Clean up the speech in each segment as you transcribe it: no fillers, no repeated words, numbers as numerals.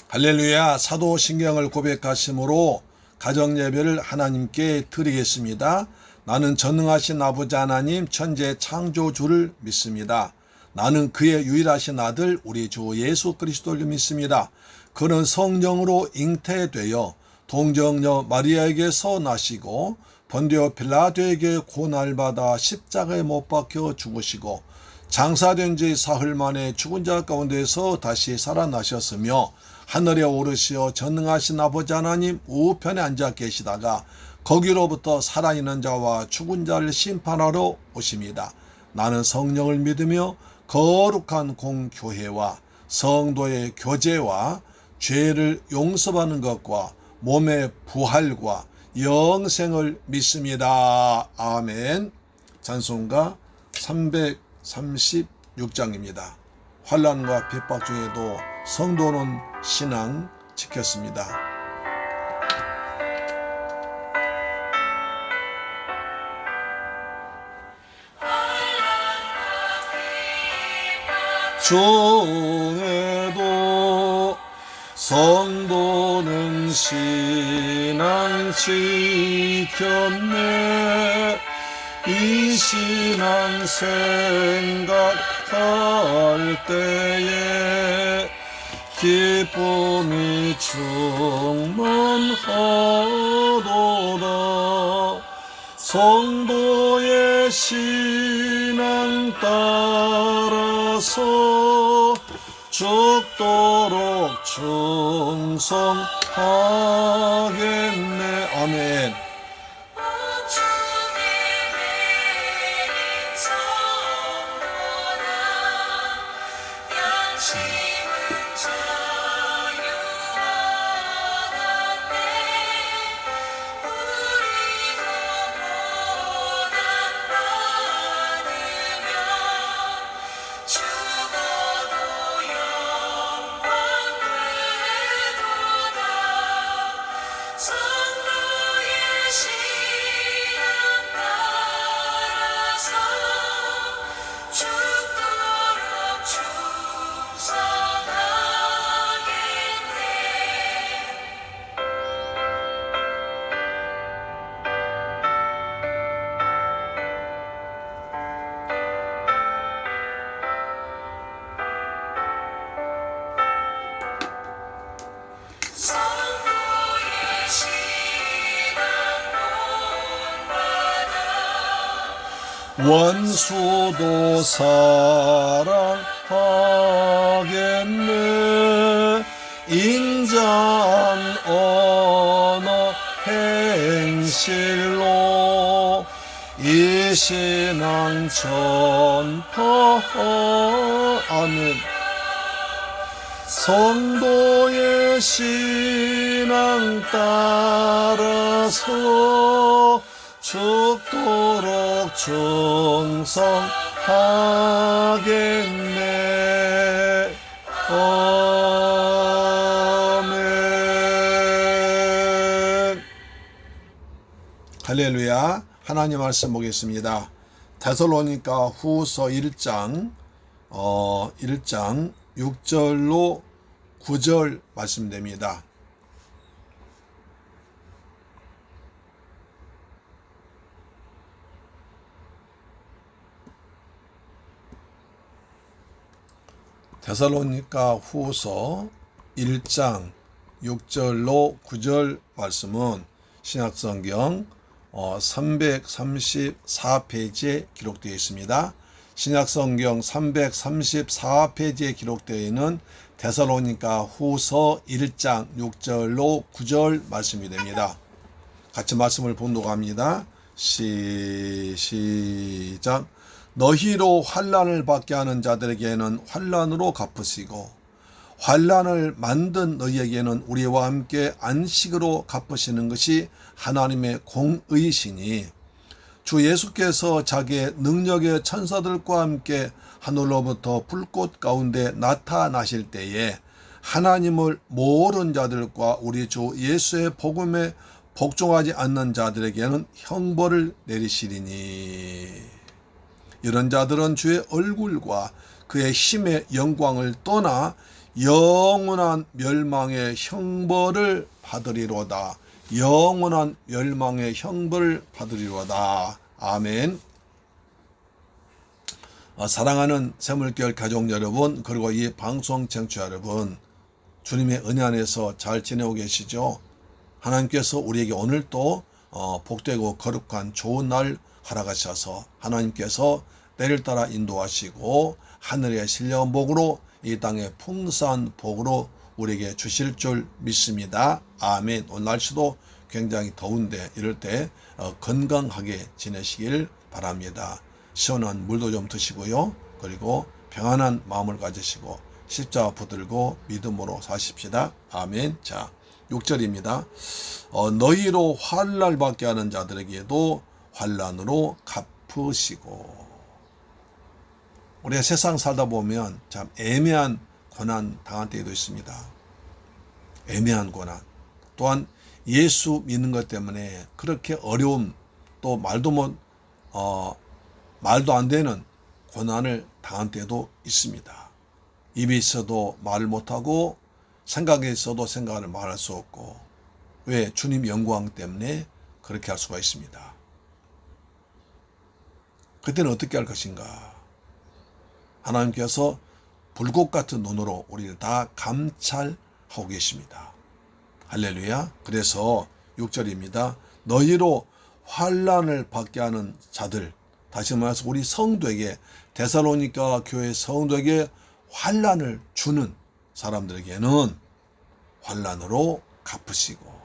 할렐루야. 사도신경을 고백하심으로 가정예배를 하나님께 드리겠습니다. 나는 전능하신 아버지 하나님 천재 창조주를 믿습니다. 나는 그의 유일하신 아들 우리 주 예수 그리스도를 믿습니다. 그는 성령으로 잉태되어 동정녀 마리아에게서 나시고 본디오 빌라도에게 고난받아 십자가에 못 박혀 죽으시고 장사된 지 사흘 만에 죽은 자 가운데서 다시 살아나셨으며 하늘에 오르시어 전능하신 아버지 하나님 우편에 앉아 계시다가 거기로부터 살아있는 자와 죽은 자를 심판하러 오십니다. 나는 성령을 믿으며 거룩한 공교회와 성도의 교제와 죄를 용서받는 것과 몸의 부활과 영생을 믿습니다. 아멘. 찬송가 336장입니다. 환난과 핍박 중에도 성도는 신앙 지켰습니다. 중에도 성도는 신앙 지켰네. 이 신앙 생각할 때에 기쁨이 충만하도다. 성도의 신앙 따라서 죽도록 충성하겠네. 아멘. 원수도 사랑하겠네. 인자한 언어 행실로 이 신앙 전파하는 성도의 신앙 따라서 죽도록 충성하겠네. 아멘. 할렐루야. 하나님 말씀 보겠습니다. 데살로니가 후서 1장 6절로 9절 말씀됩니다. 데살로니가 후서 1장 6절로 9절 말씀은 신약성경 334페이지에 기록되어 있습니다. 신약성경 334페이지에 기록되어 있는 데살로니가 후서 1장 6절로 9절 말씀이 됩니다. 같이 말씀을 봉독합니다. 시작. 너희로 환난을 받게 하는 자들에게는 환난으로 갚으시고 환난을 만든 너희에게는 우리와 함께 안식으로 갚으시는 것이 하나님의 공의시니 주 예수께서 자기의 능력의 천사들과 함께 하늘로부터 불꽃 가운데 나타나실 때에 하나님을 모르는 자들과 우리 주 예수의 복음에 복종하지 않는 자들에게는 형벌을 내리시리니 이런 자들은 주의 얼굴과 그의 힘의 영광을 떠나 영원한 멸망의 형벌을 받으리로다. 영원한 멸망의 형벌을 받으리로다. 아멘. 사랑하는 새물교회 가족 여러분, 그리고 이 방송 청취자 여러분, 주님의 은혜 안에서 잘 지내고 계시죠? 하나님께서 우리에게 오늘 또 복되고 거룩한 좋은 날 허락하셔서 하나님께서 때를 따라 인도하시고 하늘의 신령한 복으로 이 땅의 풍성한 복으로 우리에게 주실 줄 믿습니다. 아멘. 오늘 날씨도 굉장히 더운데 이럴 때 건강하게 지내시길 바랍니다. 시원한 물도 좀 드시고요. 그리고 평안한 마음을 가지시고 십자가 붙들고 믿음으로 사십시다. 아멘. 자, 6절입니다. 너희로 환난을 받게 하는 자들에게도 환난으로 갚으시고. 우리가 세상 살다 보면 참 애매한 고난 당할 때도 있습니다. 애매한 고난. 또한 예수 믿는 것 때문에 그렇게 어려움, 또 말도 안 되는 고난을 당한 때도 있습니다. 입이 있어도 말을 못하고 생각이 있어도 생각을 말할 수 없고, 왜? 주님 영광 때문에 그렇게 할 수가 있습니다. 그때는 어떻게 할 것인가? 하나님께서 불꽃 같은 눈으로 우리를 다 감찰하고 계십니다. 할렐루야. 그래서 6절입니다. 너희로 환난을 받게 하는 자들, 다시 말해서 우리 성도에게, 데살로니가 교회 성도에게 환난을 주는 사람들에게는 환난으로 갚으시고,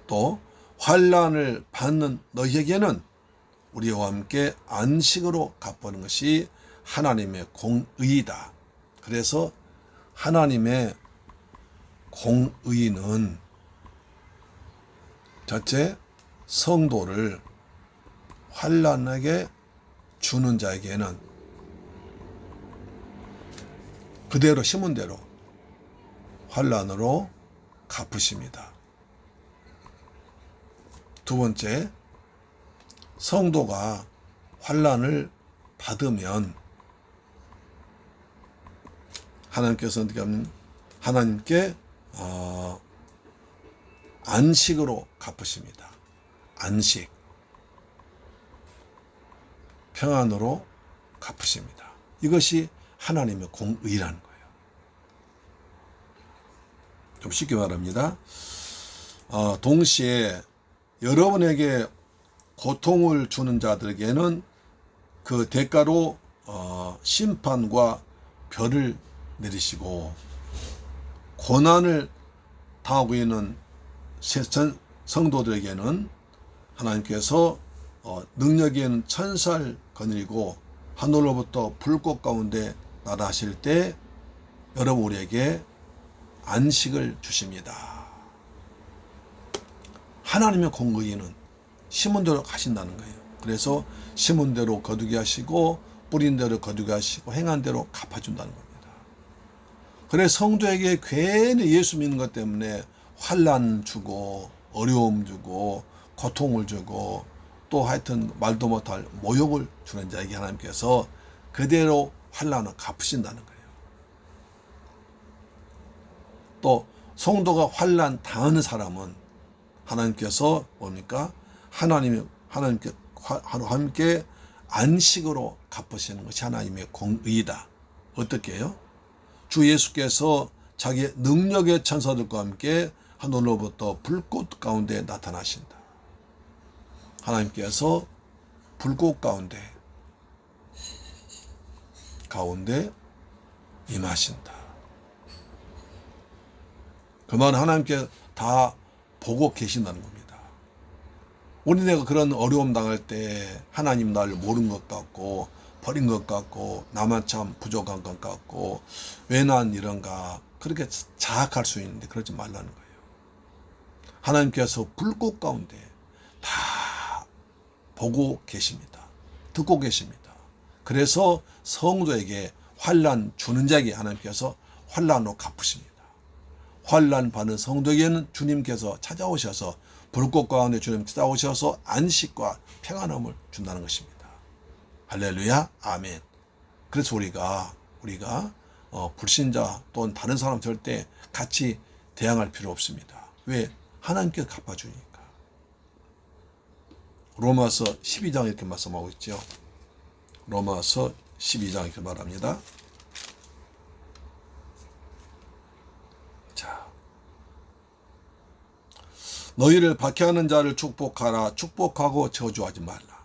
또 환난을 받는 너희에게는 우리와 함께 안식으로 갚는 것이 하나님의 공의이다. 그래서 하나님의 공의는 첫째, 성도를 환난에게 주는 자에게는 그대로 심은 대로 환난으로 갚으십니다. 두 번째, 성도가 환난을 받으면 하나님께서 어떻게 하면 하나님께 안식으로 갚으십니다. 안식, 평안으로 갚으십니다. 이것이 하나님의 공의라는 거예요. 좀 쉽게 말합니다. 동시에 여러분에게 고통을 주는 자들에게는 그 대가로 심판과 벌을 내리시고, 고난을 당하고 있는 성도들에게는 하나님께서 능력이 있는 천사를 거느리고 하늘로부터 불꽃 가운데 나다하실 때 여러분 우리에게 안식을 주십니다. 하나님의 공의는 심은 대로 가신다는 거예요. 그래서 심은 대로 거두게 하시고 뿌린 대로 거두게 하시고 행한 대로 갚아준다는 겁니다. 그래서 성도에게 괜히 예수 믿는 것 때문에 환난 주고 어려움 주고 고통을 주고 또 하여튼 말도 못할 모욕을 주는 자에게 하나님께서 그대로 환난을 갚으신다는 거예요. 또 성도가 환난 당하는 사람은 하나님께서 뭡니까? 하나님께 함께 안식으로 갚으시는 것이 하나님의 공의다. 어떻게 해요? 주 예수께서 자기의 능력의 천사들과 함께 하늘로부터 불꽃 가운데 나타나신다. 하나님께서 불꽃 가운데 임하신다. 그 말은 하나님께 다 보고 계신다는 겁니다. 우리네가 그런 어려움 당할 때 하나님 나를 모른 것 같고 버린 것 같고 나만 참 부족한 것 같고 왜 난 이런가 그렇게 자학할 수 있는데 그러지 말라는 거예요. 하나님께서 불꽃 가운데 다 보고 계십니다. 듣고 계십니다. 그래서 성도에게 환난 주는 자에게 하나님께서 환난으로 갚으십니다. 환난 받는 성도에게는 주님께서 찾아오셔서 불꽃 가운데 주님 찾아오셔서 안식과 평안함을 준다는 것입니다. 할렐루야, 아멘. 그래서 우리가 우리가 불신자 또는 다른 사람 절대 같이 대항할 필요 없습니다. 왜? 하나님께서 갚아주니까. 로마서 12장 이렇게 말씀하고 있죠. 로마서 12장 이렇게 말합니다. 자, 너희를 박해하는 자를 축복하라. 축복하고 저주하지 말라.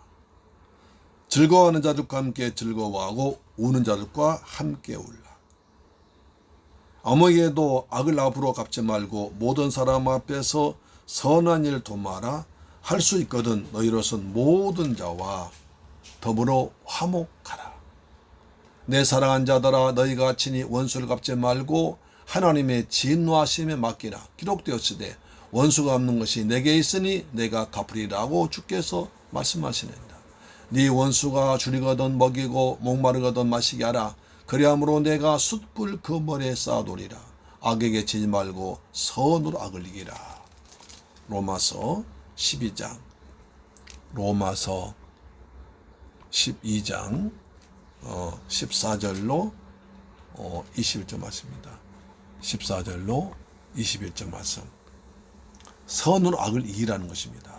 즐거워하는 자들과 함께 즐거워하고 우는 자들과 함께 울라. 아무에게도 악을 앞으로 갚지 말고 모든 사람 앞에서 선한 일을 도모하라. 할 수 있거든 너희로선 모든 자와 더불어 화목하라. 내 사랑한 자들아, 너희가 친히 원수를 갚지 말고 하나님의 진노하심에 맡기라. 기록되었으되 원수가 갚는 것이 내게 있으니 내가 갚으리라고 주께서 말씀하시는다. 네 원수가 줄이거든 먹이고 목마르거든 마시게 하라. 그리함으로 내가 숯불 그 머리에 쌓아두리라. 악에게 지지 말고 선으로 악을 이기라. 로마서 12장, 로마서 12장 14절로 21절 말씀입니다. 14절로 21절 말씀. 선으로 악을 이기라는 것입니다.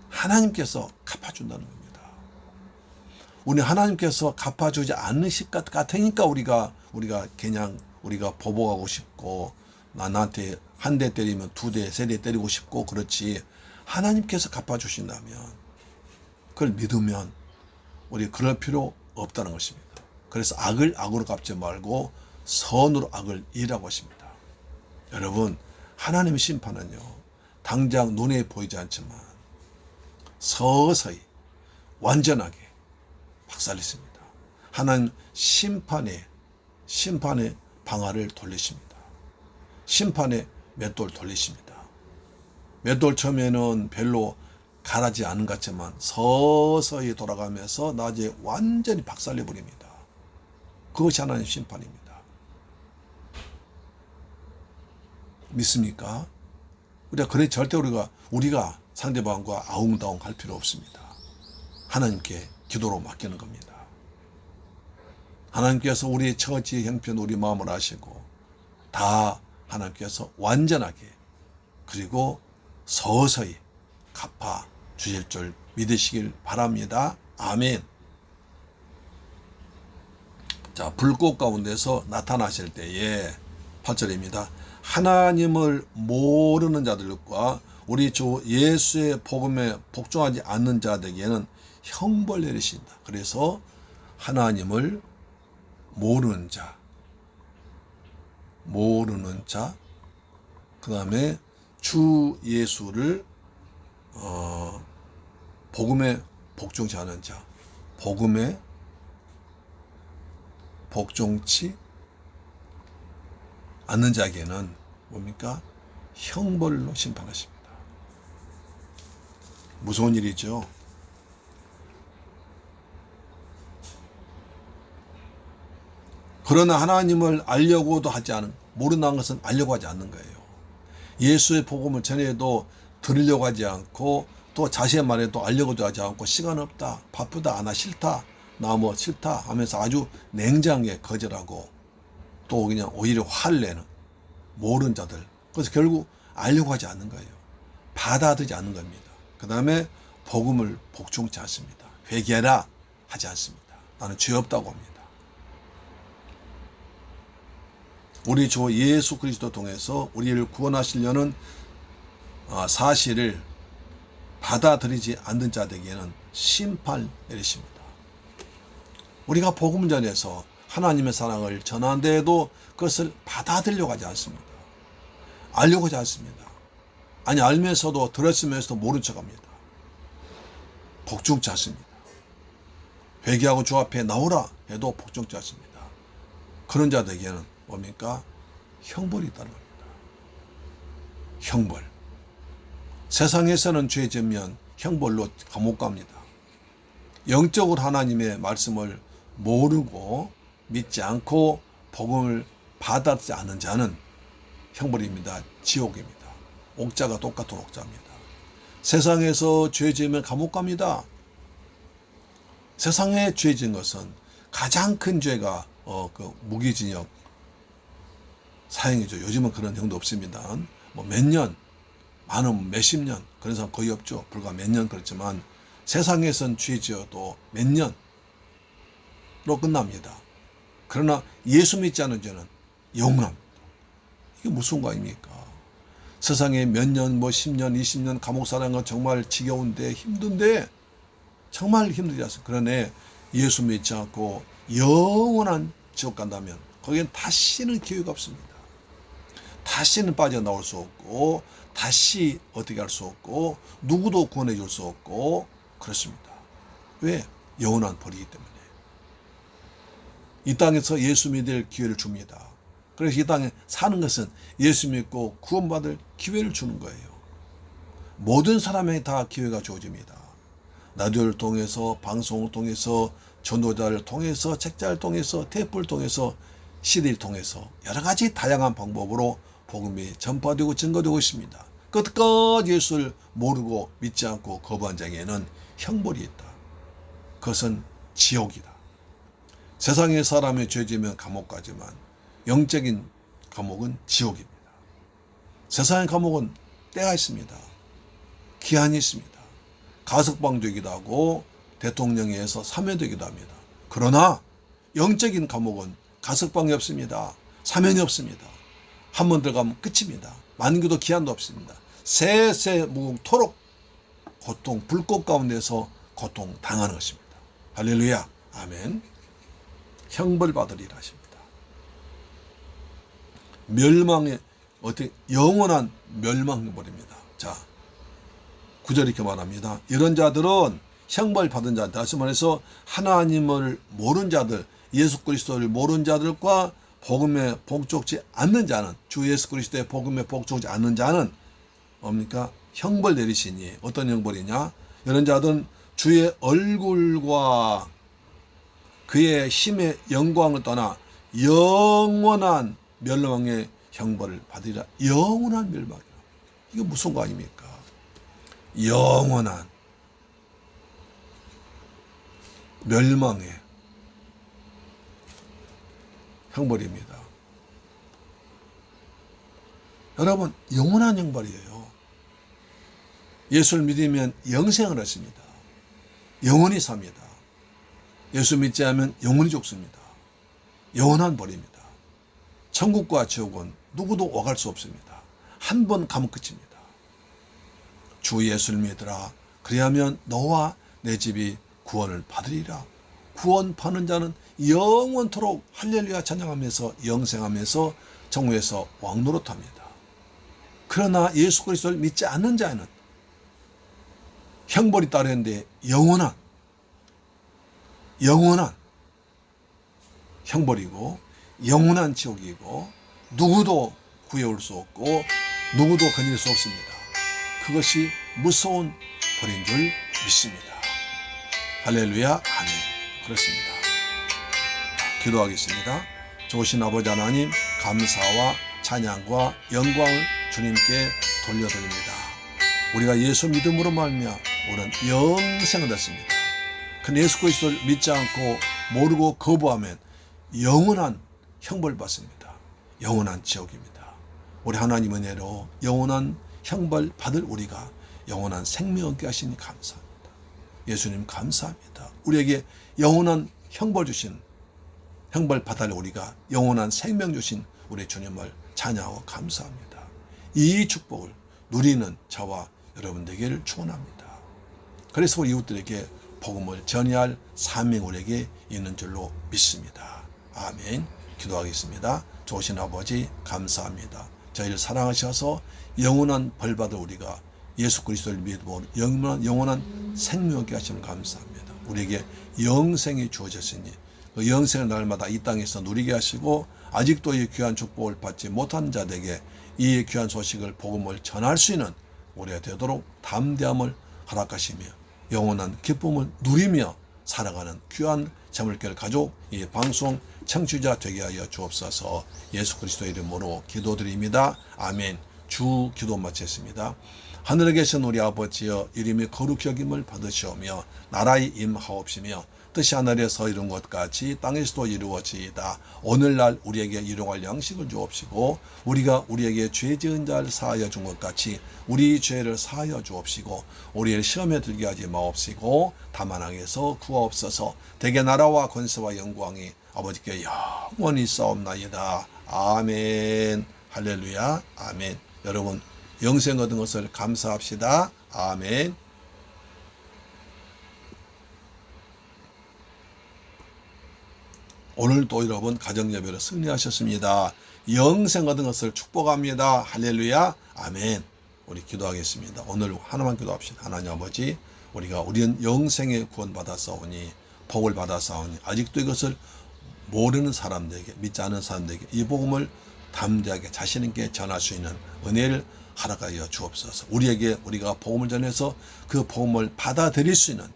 하나님께서 갚아준다는 겁니다. 우리 하나님께서 갚아주지 않으실 것 같으니까 우리가 그냥 우리가 보복하고 싶고 나한테 한 대 때리면 두 대, 세 대 때리고 싶고 그렇지, 하나님께서 갚아주신다면 그걸 믿으면 우리 그럴 필요 없다는 것입니다. 그래서 악을 악으로 갚지 말고 선으로 악을 이기라고 하십니다. 여러분, 하나님의 심판은요 당장 눈에 보이지 않지만 서서히 완전하게 박살냈습니다. 하나님 심판의 방아를 돌리십니다. 심판의 맷돌 돌리십니다. 맷돌 처음에는 별로 가라지 않은 것 같지만 서서히 돌아가면서 나중에 완전히 박살내 버립니다. 그것이 하나님 심판입니다. 믿습니까? 그래 절대 우리가 상대방과 아웅다웅 할 필요 없습니다. 하나님께 기도로 맡기는 겁니다. 하나님께서 우리의 처지 형편 우리 마음을 아시고 다 하나님께서 완전하게 그리고 서서히 갚아 주실 줄 믿으시길 바랍니다. 아멘. 자, 불꽃 가운데서 나타나실 때에 8절입니다. 하나님을 모르는 자들과 우리 주 예수의 복음에 복종하지 않는 자들에게는 형벌 내리신다. 그래서 하나님을 모르는 자, 그 다음에 주 예수를 복음에 복종치 않은 자, 복음에 복종치 않는 자에게는 뭡니까? 형벌로 심판하십니다. 무서운 일이죠. 그러나 하나님을 알려고도 모른다는 것은 알려고 하지 않는 거예요. 예수의 복음을 전해도 들으려고 하지 않고 또 자신의 말에도 알려고도 하지 않고 시간 없다, 바쁘다, 나 싫다, 나 뭐 싫다 하면서 아주 냉정하게 거절하고 또 그냥 오히려 화를 내는 모르는 자들. 그래서 결국 알려고 하지 않는 거예요. 받아들이지 않는 겁니다. 그 다음에 복음을 복종치 않습니다. 회개하라 하지 않습니다. 나는 죄 없다고 합니다. 우리 주 예수 그리스도 통해서 우리를 구원하시려는 사실을 받아들이지 않는 자들에게는 심판을 내리십니다. 우리가 복음 전해서 하나님의 사랑을 전하는데도 그것을 받아들이려고 하지 않습니다. 알려고 하지 않습니다. 아니, 알면서도 들었으면서도 모른 척합니다. 복종치 않습니다. 회개하고 주 앞에 나오라 해도 복종치 않습니다. 그런 자들에게는 뭡니까? 형벌이 있다는 겁니다. 형벌. 세상에서는 죄 지으면 형벌로 감옥 갑니다. 영적으로 하나님의 말씀을 모르고 믿지 않고 복음을 받아들이지 않은 자는 형벌입니다. 지옥입니다. 옥자가 똑같은 옥자입니다. 세상에서 죄 지으면 감옥 갑니다. 세상에 죄 지은 것은 가장 큰 죄가 무기징역 사형이죠. 요즘은 그런 형도 없습니다. 뭐 몇 년, 많으면 몇십 년, 그런 사람 거의 없죠. 불과 몇 년. 그렇지만 세상에선 죄 지어도 몇 년로 끝납니다. 그러나 예수 믿지 않은 죄는 영원합니다. 이게 무슨 거 아닙니까? 세상에 몇 년, 뭐 10년, 20년 감옥 사는 건 정말 지겨운데, 힘든데, 정말 힘들지 않습니까? 그러네 예수 믿지 않고 영원한 지옥 간다면 거기엔 다시는 기회가 없습니다. 다시는 빠져나올 수 없고, 다시 어떻게 할 수 없고, 누구도 구원해 줄 수 없고, 그렇습니다. 왜? 영원한 벌이기 때문에. 이 땅에서 예수 믿을 기회를 줍니다. 그래서 이 땅에 사는 것은 예수 믿고 구원받을 기회를 주는 거예요. 모든 사람에게 다 기회가 주어집니다. 라디오를 통해서, 방송을 통해서, 전도자를 통해서, 책자를 통해서, 테이프를 통해서, CD를 통해서 여러 가지 다양한 방법으로 복음이 전파되고 증거되고 있습니다. 끝까지 예수를 모르고 믿지 않고 거부한 자에게는 형벌이 있다. 그것은 지옥이다. 세상의 사람의 죄지면 감옥 가지만 영적인 감옥은 지옥입니다. 세상의 감옥은 때가 있습니다. 기한이 있습니다. 가석방되기도 하고 대통령에 의해서 사면되기도 합니다. 그러나 영적인 감옥은 가석방이 없습니다. 사면이 없습니다. 한 번 들어가면 끝입니다. 만기도 기한도 없습니다. 세세 무궁토록 고통, 불꽃 가운데서 고통 당하는 것입니다. 할렐루야, 아멘. 형벌받으리라 하십니다. 멸망의 어떻게 영원한 멸망해버립니다. 자, 9절 이렇게 말합니다. 이런 자들은 형벌 받은 자들, 다시 말해서 하나님을 모르는 자들, 예수 그리스도를 모르는 자들과 복음에 복종지 않는 자는, 주 예수 그리스도의 복음에 복종지 않는 자는 뭡니까? 형벌 내리시니. 어떤 형벌이냐? 이런 자들은 주의 얼굴과 그의 힘의 영광을 떠나 영원한 멸망의 형벌을 받으리라. 영원한 멸망이라. 이게 무슨 거 아닙니까? 영원한 멸망의 형벌입니다. 여러분, 영원한 형벌이에요. 예수를 믿으면 영생을 하십니다. 영원히 삽니다. 예수 믿지 않으면 영원히 죽습니다. 영원한 벌입니다. 천국과 지옥은 누구도 오갈 수 없습니다. 한 번 가면 끝입니다. 주 예수를 믿으라. 그리하면 너와 내 집이 구원을 받으리라. 구원받는 자는 영원토록 할렐루야 찬양하면서 영생하면서 정오에서 왕노릇합니다. 그러나 예수 그리스도를 믿지 않는 자는 형벌이 따르는데 영원한 형벌이고 영원한 지옥이고 누구도 구해올 수 없고 누구도 건질 수 없습니다. 그것이 무서운 벌인 줄 믿습니다. 할렐루야, 아멘. 그렇습니다. 기도하겠습니다. 좋으신 아버지 하나님, 감사와 찬양과 영광을 주님께 돌려드립니다. 우리가 예수 믿음으로 말미암아 우리는 영생을 얻습니다. 그 예수 그리스도를 믿지 않고 모르고 거부하면 영원한 형벌을 받습니다. 영원한 지옥입니다. 우리 하나님 은혜로 영원한 형벌 받을 우리가 영원한 생명 얻게 하시니 감사합니다. 예수님 감사합니다. 우리에게 영원한 형벌 주신, 형벌 받을 우리가 영원한 생명 주신 우리 주님을 찬양하고 감사합니다. 이 축복을 누리는 저와 여러분 되기를 축원합니다. 그래서 우리 이웃들에게 복음을 전해할 사명 우리에게 있는 줄로 믿습니다. 아멘. 기도하겠습니다. 좋으신 아버지 감사합니다. 저희를 사랑하셔서 영원한 벌 받을 우리가 예수 그리스도를 믿고 영원한 생명 얻게 하시는 감사합니다. 우리에게 영생이 주어졌으니 그 영생을 날마다 이 땅에서 누리게 하시고 아직도 이 귀한 축복을 받지 못한 자들에게 이 귀한 소식을 복음을 전할 수 있는 우리가 되도록 담대함을 허락하시며 영원한 기쁨을 누리며 살아가는 귀한 재물결 가족 이 방송 청취자 되게 하여 주옵소서. 예수 그리스도 이름으로 기도드립니다. 아멘. 주 기도 마쳤습니다. 하늘에 계신 우리 아버지여, 이름이 거룩히 여김을 받으시오며 나라의 임하옵시며 뜻이 하늘에서 이룬 것 같이 땅에서도 이루어지이다. 오늘날 우리에게 일용할 양식을 주옵시고 우리가 우리에게 죄 지은 자를 사하여 준 것 같이 우리 죄를 사하여 주옵시고 우리를 시험에 들게 하지 마옵시고 다만 악에서 구하옵소서. 대개 나라와 권세와 영광이 아버지께 영원히 싸움나이다. 아멘. 할렐루야. 아멘. 여러분 영생 얻은 것을 감사합시다. 아멘. 오늘도 여러분 가정예배로 승리하셨습니다. 영생 얻은 것을 축복합니다. 할렐루야. 아멘. 우리 기도하겠습니다. 오늘 하나만 기도합시다. 하나님 아버지, 우리는 영생의 구원받았사오니 복을 받았사오니 아직도 이것을 모르는 사람들에게, 믿지 않은 사람들에게 이 복음을 담대하게 자신 있게 전할 수 있는 은혜를 허락하여 주옵소서. 우리가 복음을 전해서 그 복음을 받아들일 수 있는,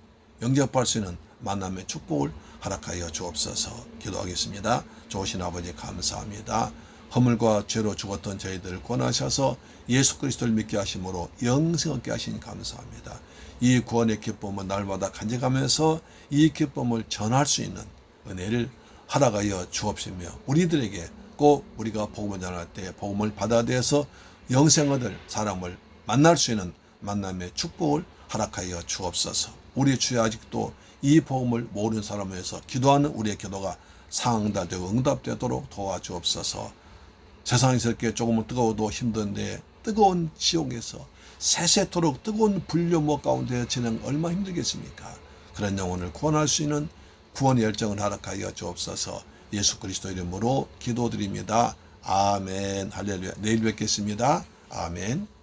영접할 수 있는 만남의 축복을 허락하여 주옵소서. 기도하겠습니다. 좋으신 아버지 감사합니다. 허물과 죄로 죽었던 저희들을 구원하셔서 예수 그리스도를 믿게 하심으로 영생 얻게 하시니 감사합니다. 이 구원의 기쁨을 날마다 간직하면서 이 기쁨을 전할 수 있는 은혜를 허락하여 주옵시며 우리들에게 꼭 우리가 복음을 전할 때 복음을 받아들여서 영생 얻을 사람을 만날 수 있는 만남의 축복을 허락하여 주옵소서. 우리 주여 아직도 이 복음을 모르는 사람을 위해서 기도하는 우리의 기도가 상달되고 응답되도록 도와주옵소서. 세상에서 이렇게 조금은 뜨거워도 힘든데 뜨거운 지옥에서 세세토록 뜨거운 불려모 가운데 지내는 얼마나 힘들겠습니까? 그런 영혼을 구원할 수 있는 구원의 열정을 허락하여 주옵소서. 예수 그리스도 이름으로 기도드립니다. 아멘. 할렐루야. 내일 뵙겠습니다. 아멘.